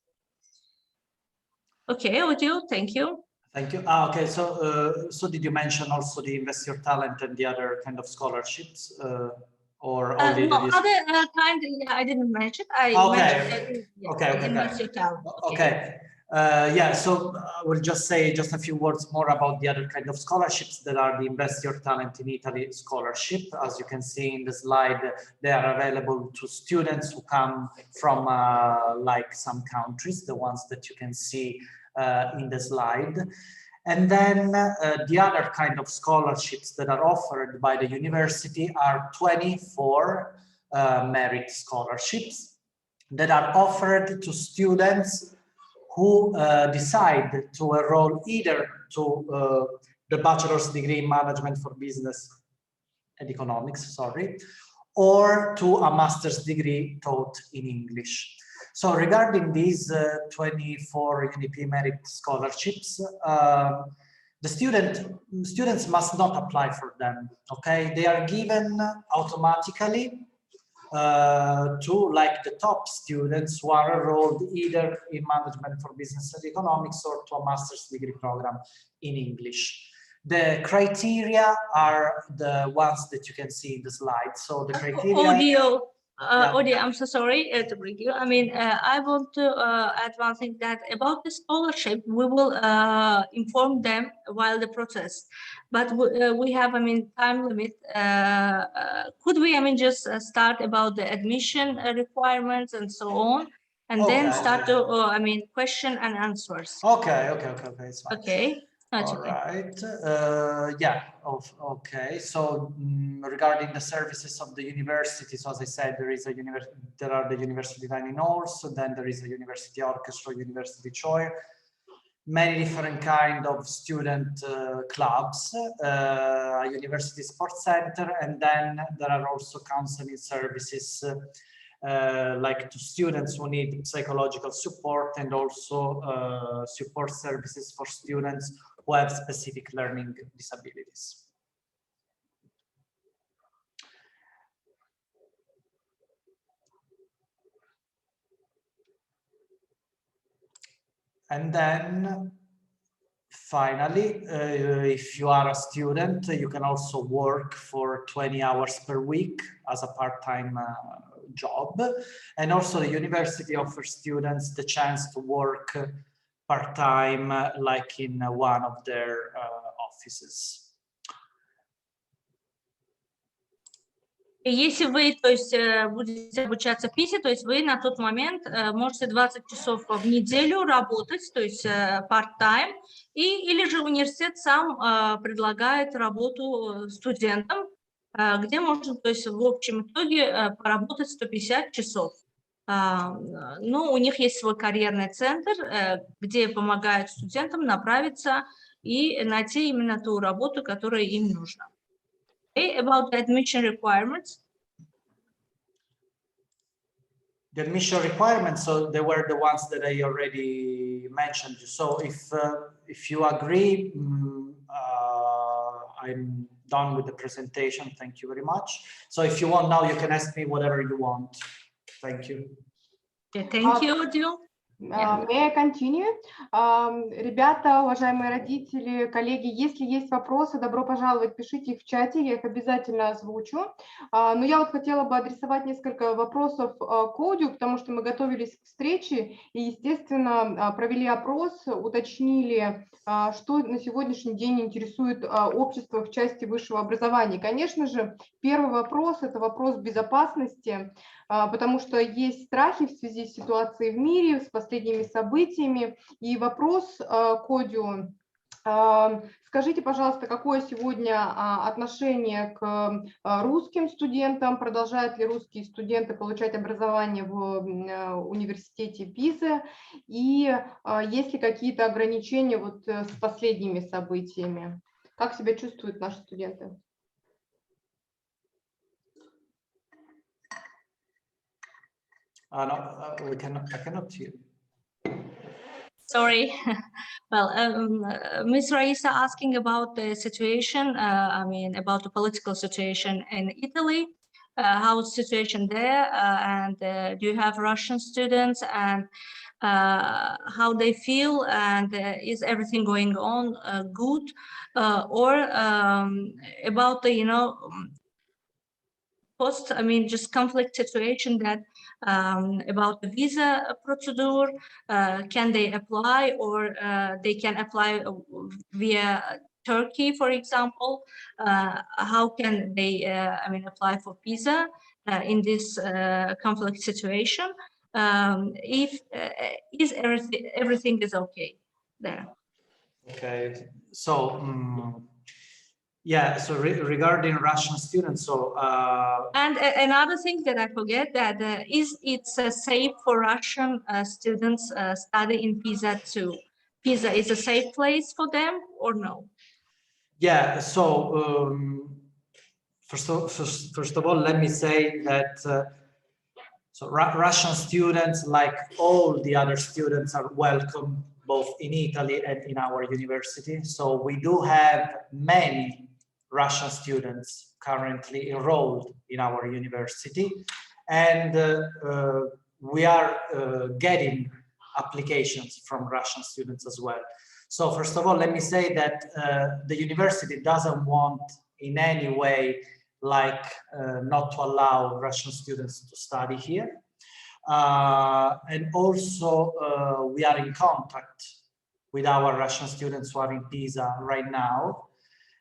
S3: Okay, Audio, thank you.
S2: Thank you. Okay, so did you mention also the Invest Your Talent and the other kind of scholarships, or only
S3: No,
S2: the
S3: other kind, I didn't mention. I mentioned Invest Your Talent.
S2: Okay. Yeah, so we'll just say just a few words more about the other kind of scholarships that are the Invest Your Talent in Italy scholarship. As you can see in the slide, they are available to students who come from like some countries, the ones that you can see in the slide. And then the other kind of scholarships that are offered by the university are 24 merit scholarships that are offered to students who decide to enroll either to the bachelor's degree in management for business and economics, or to a master's degree taught in English. So regarding these 24 UNIP merit scholarships, the students must not apply for them, okay? They are given automatically to like the top students who are enrolled either in management for business and economics or to a master's degree program in English. The criteria are the ones that you can see in the slide. So the criteria...
S3: Audio, I'm so sorry to break you. I mean, I want to add one thing that about the scholarship, we will inform them while the process. But we have, I mean, time limit. Could we, I mean, just start about the admission requirements and so on, and then start to, I mean, question and answers.
S2: Okay, it's fine.
S3: Okay. That's
S2: All
S3: okay.
S2: right. Yeah. Okay. So regarding the services of the university, so as I said, there are the university dining halls, so then there is a university orchestra, university choir, many different kind of student clubs, a university sports center, and then there are also counseling services like to students who need psychological support, and also support services for students who have specific learning disabilities. And then finally, if you are a student, you can also work for 20 hours per week as a part-time job. And also the university offers students the chance to work part-time, like in one of their offices.
S3: Если вы, то есть, будете обучаться в ПИСе, то есть вы на тот момент можете 20 часов в неделю работать, то есть part-time, или же университет сам предлагает работу студентам, где можно, то есть в общем итоге поработать 150 часов. Ну, у них есть свой карьерный центр, где помогают студентам направиться и найти именно ту работу, которая им нужна. About the admission requirements.
S2: The admission requirements, so they were the ones that I already mentioned. So if you agree, I'm done with the presentation. Thank you very much. So if you want now, you can ask me whatever you want. Thank you.
S3: Thank you, Jill.
S1: May I continue? Ребята, уважаемые родители, коллеги, если есть вопросы, добро пожаловать, пишите их в чате, я их обязательно озвучу. Но я вот хотела бы адресовать несколько вопросов к Одию, потому что мы готовились к встрече и, естественно, провели опрос, уточнили, что на сегодняшний день интересует общество в части высшего образования. Конечно же, первый вопрос – это вопрос безопасности, потому что есть страхи в связи с ситуацией в мире, с последними событиями. И вопрос к Одию. Скажите, пожалуйста, какое сегодня отношение к русским студентам? Продолжают ли русские студенты получать образование в университете Пизы? И есть ли какие-то ограничения вот с последними событиями? Как себя чувствуют наши студенты?
S2: No, I cannot hear.
S3: Sorry. Well, Ms. Raisa asking about the situation, I mean, about the political situation in Italy. how's the situation there, and do you have Russian students, and how they feel, and is everything going on good, or about the just conflict situation, that about the visa procedure, can they apply, or they can apply via Turkey, for example. How can they apply for visa in this conflict situation, if is everything is okay there?
S2: Okay, so yeah, so regarding Russian students, so
S3: and another thing that I forget, that is it's safe for Russian students study in Pisa too? Pisa is a safe place for them or no?
S2: Yeah, so first of all, let me say that so Russian students, like all the other students, are welcome both in Italy and in our university. So we do have many Russian students currently enrolled in our university, and we are getting applications from Russian students as well. So first of all, let me say that the university doesn't want in any way not to allow Russian students to study here. And also we are in contact with our Russian students who are in Pisa right now.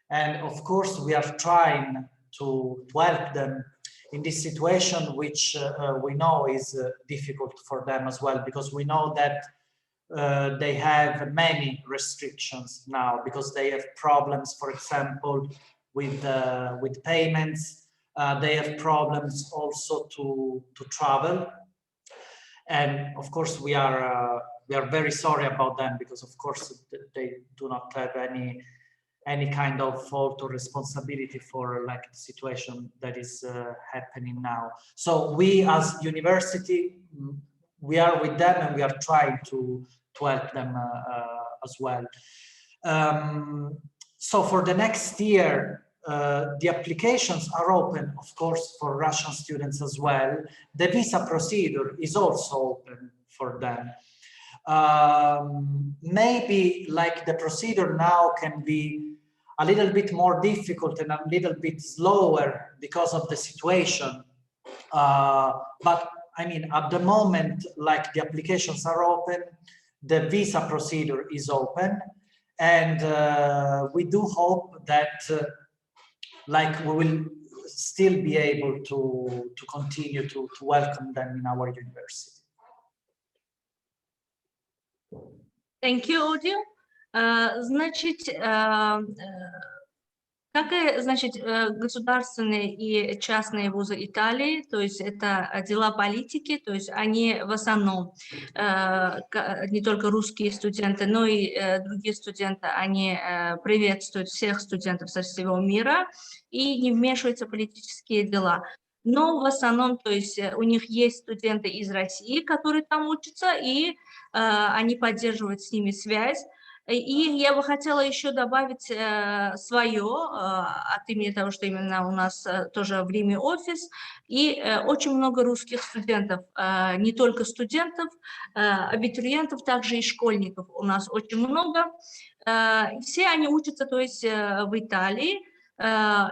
S2: And of course, we are trying to help them in this situation, which we know is difficult for them as well, because we know that they have many restrictions now, because they have problems, for example, with payments. They have problems also to travel. And of course, we are very sorry about them, because of course they do not have any kind of fault or responsibility for the situation that is happening now. So we as university, we are with them, and we are trying to help them as well. So for the next year, the applications are open, of course, for Russian students as well. The visa procedure is also open for them. Maybe the procedure now can be a little bit more difficult and a little bit slower because of the situation. But I mean, at the moment, the applications are open, the visa procedure is open, and we do hope that we will still be able to continue to welcome them in our university.
S3: Thank you, Odil. Значит, как и, государственные и частные вузы Италии, то есть это дела политики, то есть они в основном, не только русские студенты, но и другие студенты, они приветствуют всех студентов со всего мира и не вмешиваются в политические дела. Но в основном, то есть у них есть студенты из России, которые там учатся, и они поддерживают с ними связь. И я бы хотела еще добавить свое от имени того, что именно у нас тоже в Риме офис, и очень много русских студентов, не только студентов, абитуриентов, также и школьников у нас очень много. Все они учатся, то есть в Италии,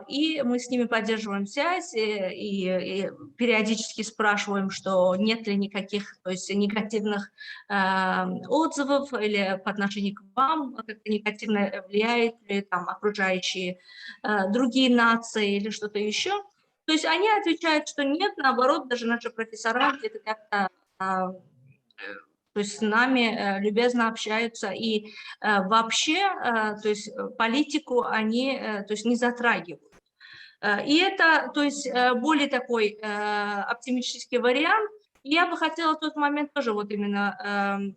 S3: и мы с ними поддерживаем связь и периодически спрашиваем, что нет ли никаких, то есть негативных отзывов или по отношению к вам, как-то негативно влияет ли там окружающие другие нации или что-то еще. То есть они отвечают, что нет, наоборот, даже наши профессора где-то как-то то есть с нами любезно общаются, и вообще, то есть политику они, то есть не затрагивают. И это, то есть более такой оптимистический вариант. Я бы хотела в тот момент тоже вот именно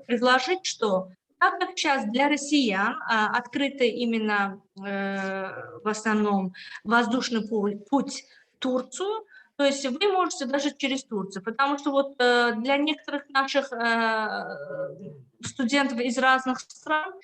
S3: предложить, что так как сейчас для россиян открыты именно в основном воздушный путь в Турцию, То есть вы можете даже через Турцию, потому что вот для некоторых наших студентов из разных стран,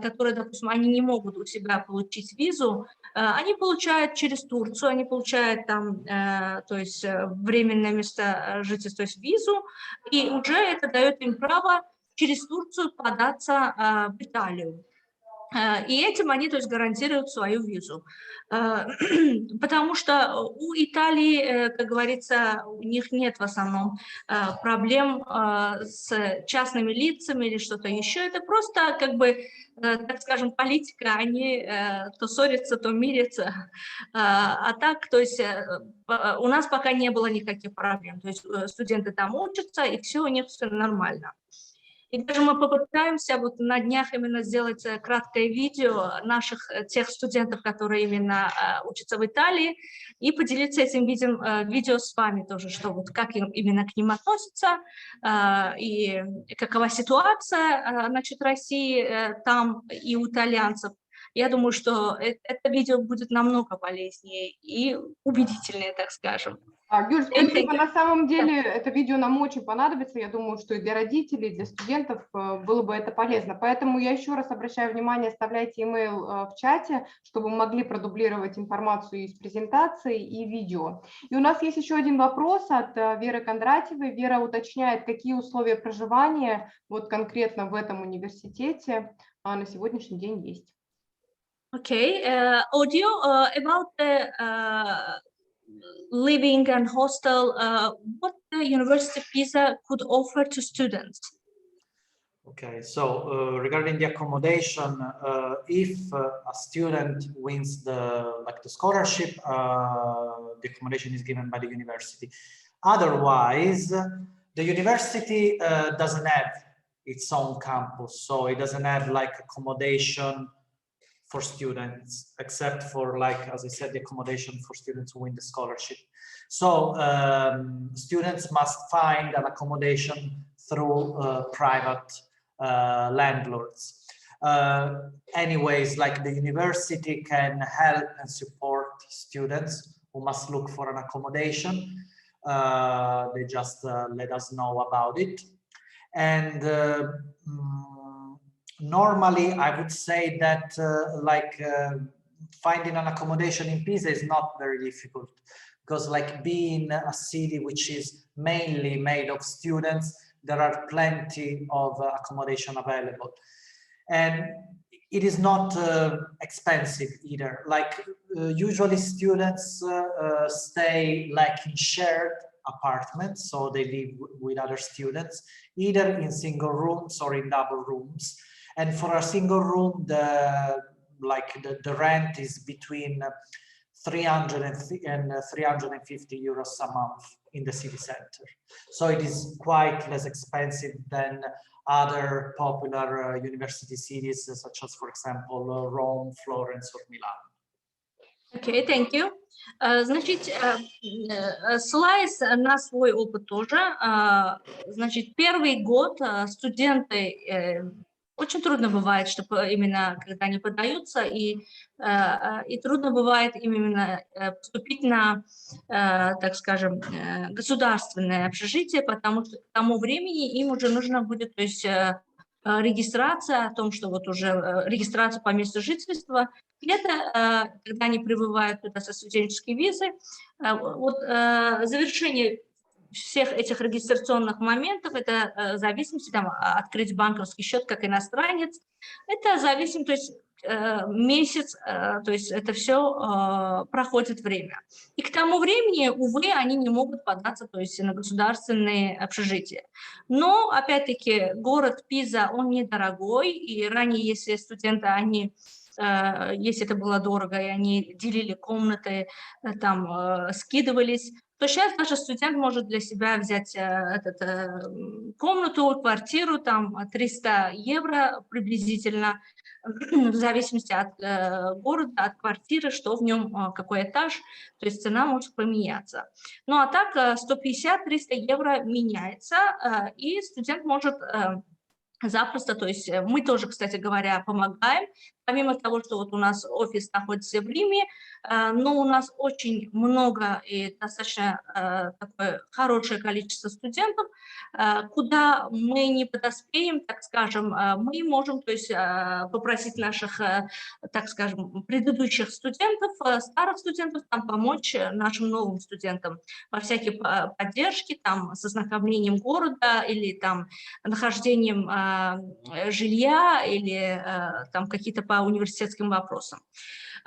S3: которые, допустим, они не могут у себя получить визу, они получают через Турцию, они получают там, то есть временное место жительства, то есть визу, и уже это дает им право через Турцию податься в Италию. И этим они, то есть, гарантируют свою визу. Потому что у Италии, как говорится, у них нет в основном проблем с частными лицами или что-то еще. Это просто, как бы, так скажем, политика, они то ссорятся, то мирятся. А так, то есть, у нас пока не было никаких проблем. То есть студенты там учатся, и все у них все нормально. И даже мы попытаемся вот на днях именно сделать краткое видео наших тех студентов, которые именно учатся в Италии, и поделиться этим видео с вами тоже, что вот как именно к ним относятся, и какова ситуация, значит, России там и у итальянцев. Я думаю, что это видео будет намного полезнее и убедительнее, так скажем.
S1: Юль, спасибо. На самом деле это видео нам очень понадобится. Я думаю, что и для родителей, и для студентов было бы это полезно. Поэтому я еще раз обращаю внимание, оставляйте email в чате, чтобы мы могли продублировать информацию из презентации и видео. И у нас есть еще один вопрос от Веры Кондратьевой. Вера уточняет, какие условия проживания вот конкретно в этом университете на сегодняшний день есть.
S3: Okay, audio about the living and hostel, what the University of Pisa could offer to students?
S2: Okay, so regarding the accommodation, if a student wins the scholarship, the accommodation is given by the university. Otherwise, the university doesn't have its own campus, so it doesn't have like accommodation for students, except for, like, as I said, the accommodation for students who win the scholarship. So students must find an accommodation through private landlords. Anyways, like, the university can help and support students who must look for an accommodation. They just let us know about it. And normally, I would say that finding an accommodation in Pisa is not very difficult, because, like, being a city which is mainly made of students, there are plenty of accommodation available. And it is not expensive either. Like, usually students stay like in shared apartments, so they live with other students, either in single rooms or in double rooms. And for a single room, the rent is between 300 and 350 euros a month in the city center. So it is quite less expensive than other popular university cities, such as, for example, Rome, Florence, or Milan.
S3: Okay, thank you. Значит, ссылаясь на свой опыт тоже, значит, первый год студенты очень трудно бывает, чтобы именно когда они подаются, и трудно бывает им именно поступить на, так скажем, государственное общежитие, потому что к тому времени им уже нужно будет, то есть, регистрация о том, что вот уже регистрация по месту жительства, и это, когда они прибывают туда со студенческой визы, вот завершение всех этих регистрационных моментов, это зависимость, там, открыть банковский счет как иностранец, это зависимость, то есть месяц, то есть это все проходит время. И к тому времени, увы, они не могут податься, то есть на государственные общежития. Но, опять-таки, город Пиза, он недорогой, и ранее, если студенты, они, если это было дорого, и они делили комнаты, там, скидывались, то сейчас даже студент может для себя взять комнату, квартиру, там, 300 евро приблизительно, в зависимости от города, от квартиры, что в нем, какой этаж, то есть цена может поменяться. Ну а так 150-300 евро меняется, и студент может запросто, то есть мы тоже, кстати говоря, помогаем, помимо того, что вот у нас офис находится в Риме, но у нас очень много и достаточно такое хорошее количество студентов, куда мы не подоспеем, так скажем, мы можем, то есть, попросить наших, так скажем, предыдущих студентов, старых студентов, там, помочь нашим новым студентам во всякие поддержки, там, с ознакомлением города или там нахождением жилья или там какие-то по университетским вопросам.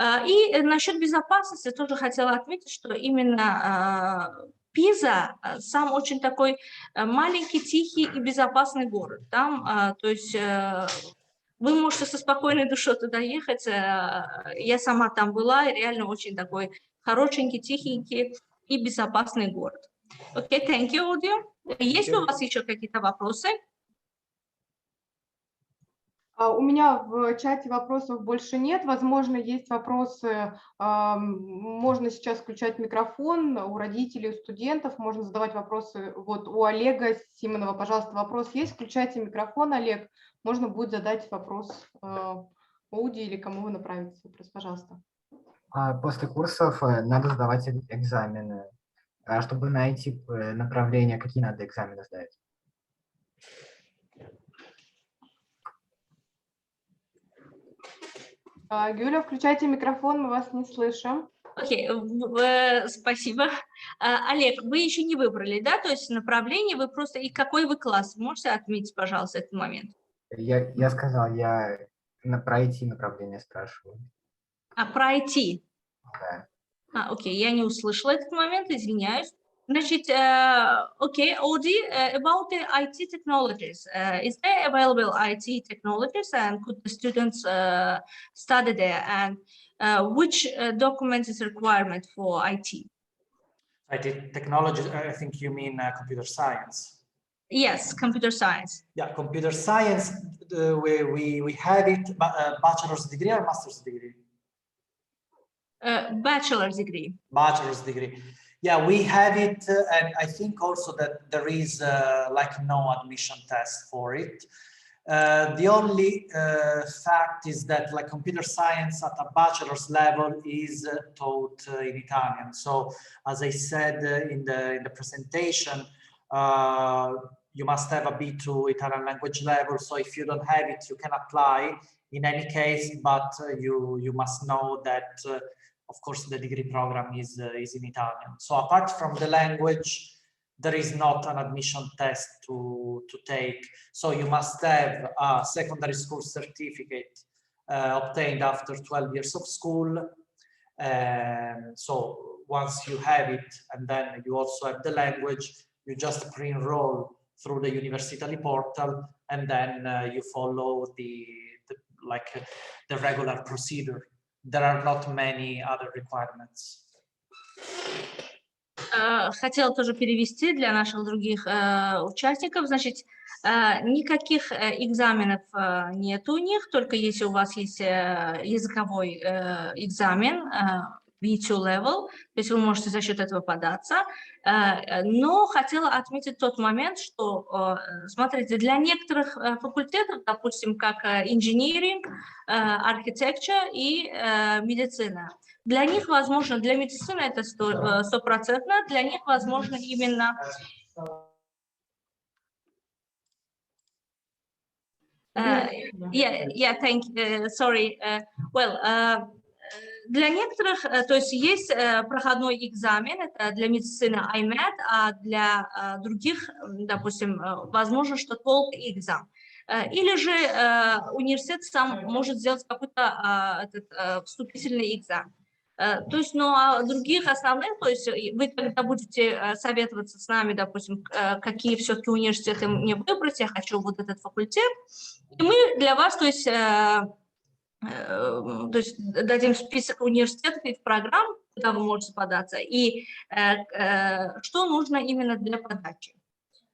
S3: И насчет безопасности тоже хотела отметить, что именно Пиза сам очень такой маленький, тихий и безопасный город. Там, то есть, вы можете со спокойной душой туда ехать. Я сама там была, и реально очень такой хорошенький, тихенький и безопасный город. Окей, thank you, Audrey. Есть ли у вас еще какие-то вопросы?
S1: У меня в чате вопросов больше нет. Возможно, есть вопросы. Можно сейчас включать микрофон у родителей, у студентов. Можно задавать вопросы. Вот у Олега Симонова, пожалуйста, вопрос есть. Включайте микрофон, Олег. Можно будет задать вопрос Ауди или кому вы направите вопрос. Пожалуйста.
S5: После курсов надо сдавать экзамены. Чтобы найти направление, какие надо экзамены сдать?
S1: Гюля, включайте микрофон, мы вас не слышим.
S3: Окей, спасибо. Олег, вы еще не выбрали, да, то есть направление, вы просто, и какой вы класс? Можете отметить, пожалуйста, этот момент?
S5: Я сказал, я про IT направление спрашиваю.
S3: Про IT?
S5: Да.
S3: Окей, я не услышала этот момент, извиняюсь. Значит, окей, Audi, about the IT technologies, is there available IT technologies and could the students study there, and which document is requirement for IT?
S2: IT technology, I think you mean computer science.
S3: Yes, computer science.
S2: Yeah, computer science, we have it, bachelor's degree or master's degree?
S3: Bachelor's degree.
S2: Bachelor's degree. Yeah, we have it, and I think also that there is like no admission test for it. The only fact is that like computer science at a bachelor's level is taught in Italian. So as I said in the presentation, you must have a B2 Italian language level. So if you don't have it, you can apply in any case, but you must know that of course, the degree program is in Italian. So apart from the language, there is not an admission test to take. So you must have a secondary school certificate obtained after 12 years of school. So once you have it, and then you also have the language, you just pre-enroll through the University portal, and then you follow the regular procedure. There are not many other requirements.
S3: Хотела тоже перевести для наших других участников. Значит, никаких экзаменов нет у них, только если у вас есть языковой экзамен, B2 level, то есть вы можете за счет этого податься. Но хотела отметить тот момент, что, смотрите, для некоторых факультетов, допустим, как engineering, architecture и медицина, для них возможно, для медицины это 100%, для них возможно именно... Для некоторых, то есть есть проходной экзамен, это для медицины IMAT, а для других, допустим, возможно, что TOEFL экзамен. Или же университет сам может сделать какой-то вступительный экзамен. То есть, но других основных, то есть вы когда будете советоваться с нами, допустим, какие все-таки университеты мне выбрать, я хочу вот этот факультет, и мы для вас, то есть дадим список университетов и программ, куда вы можете податься, и что нужно именно для подачи.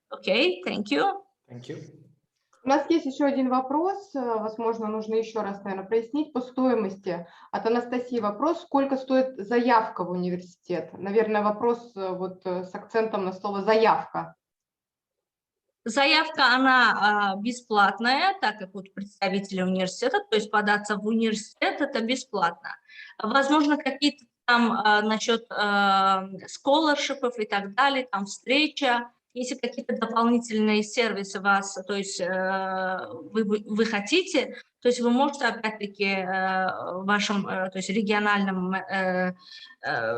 S3: Окей, thank you.
S2: Thank you.
S1: У нас есть еще один вопрос, возможно, нужно еще раз, наверное, прояснить по стоимости. От Анастасии вопрос, сколько стоит заявка в университет? Наверное, вопрос вот с акцентом на слово «заявка».
S3: Заявка, она бесплатная, так как вот представители университета, то есть податься в университет это бесплатно. Возможно, какие-то там насчет сколоршипов и так далее, там встреча, если какие-то дополнительные сервисы вас, то есть вы хотите, то есть вы можете опять-таки в вашем, то есть региональном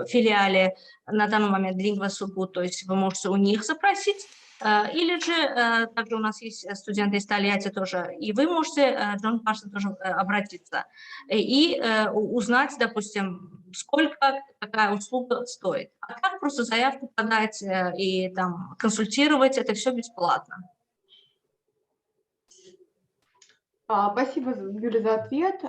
S3: филиале на данный момент Лингва-Центр, то есть вы можете у них запросить. Или же, также у нас есть студенты из Тольятти тоже, и вы можете, Джон Парсон, тоже обратиться и узнать, допустим, сколько такая услуга стоит. А как просто заявку подать и там консультировать, это все бесплатно.
S1: Спасибо, Юля, за ответ.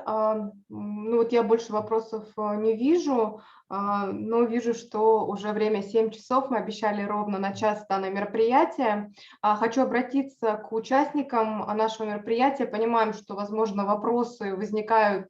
S1: Ну вот я больше вопросов не вижу, но вижу, что уже время 7 часов, мы обещали ровно на час данное мероприятие. Хочу обратиться к участникам нашего мероприятия. Понимаем, что, возможно, вопросы возникают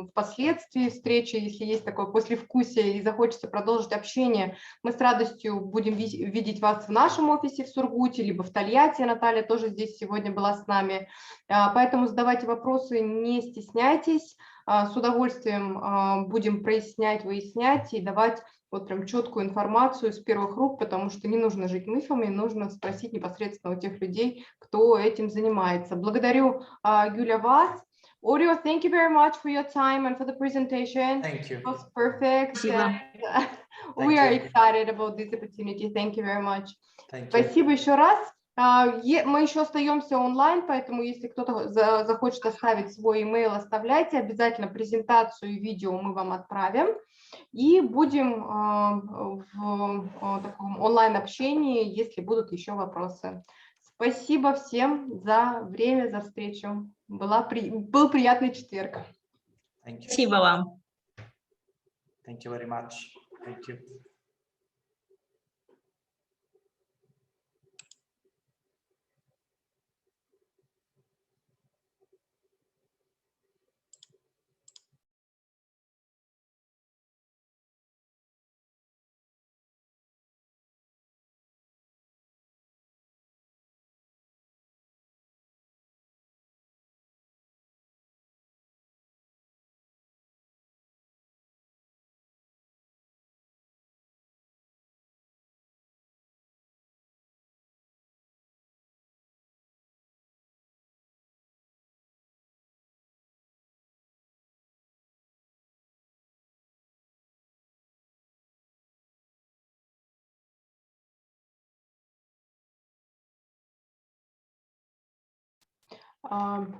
S1: впоследствии встречи, если есть такое послевкусие и захочется продолжить общение. Мы с радостью будем видеть вас в нашем офисе в Сургуте, либо в Тольятти. Наталья тоже здесь сегодня была с нами. Поэтому задавайте вопросы, не стесняйтесь. С удовольствием будем прояснять, выяснять и давать вот прям четкую информацию с первых рук, потому что не нужно жить мифами, нужно спросить непосредственно у тех людей, кто этим занимается. Благодарю, Юля, вас. Audio, thank you very much for your time and for the presentation.
S2: Thank you.
S1: It was perfect.
S3: Спасибо.
S1: We are excited about this opportunity. Thank you very much.
S2: Thank you.
S1: Спасибо еще раз. Мы еще остаемся онлайн, поэтому если кто-то захочет оставить свой email, оставляйте. Обязательно презентацию и видео мы вам отправим. И будем в таком онлайн-общении, если будут еще вопросы. Спасибо всем за время, за встречу. Был приятный четверг.
S2: Thank you.
S3: Спасибо вам.
S2: Thank you very much. Thank you.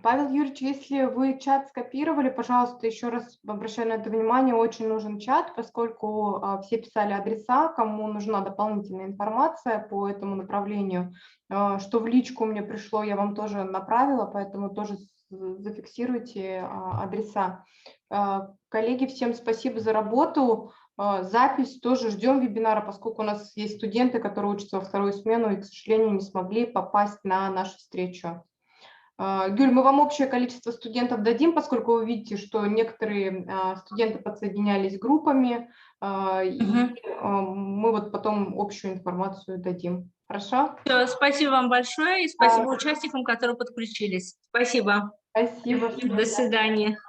S1: Павел Юрьевич, если вы чат скопировали, пожалуйста, еще раз обращаю на это внимание, очень нужен чат, поскольку все писали адреса, кому нужна дополнительная информация по этому направлению. Что в личку мне пришло, я вам тоже направила, поэтому тоже зафиксируйте адреса. Коллеги, всем спасибо за работу. Запись тоже ждем вебинара, поскольку у нас есть студенты, которые учатся во вторую смену и, к сожалению, не смогли попасть на нашу встречу. Гюль, мы вам общее количество студентов дадим, поскольку вы видите, что некоторые студенты подсоединялись группами, и мы вот потом общую информацию дадим. Хорошо?
S3: Все, спасибо вам большое и спасибо участникам, которые подключились. Спасибо.
S1: Спасибо.
S3: До свидания.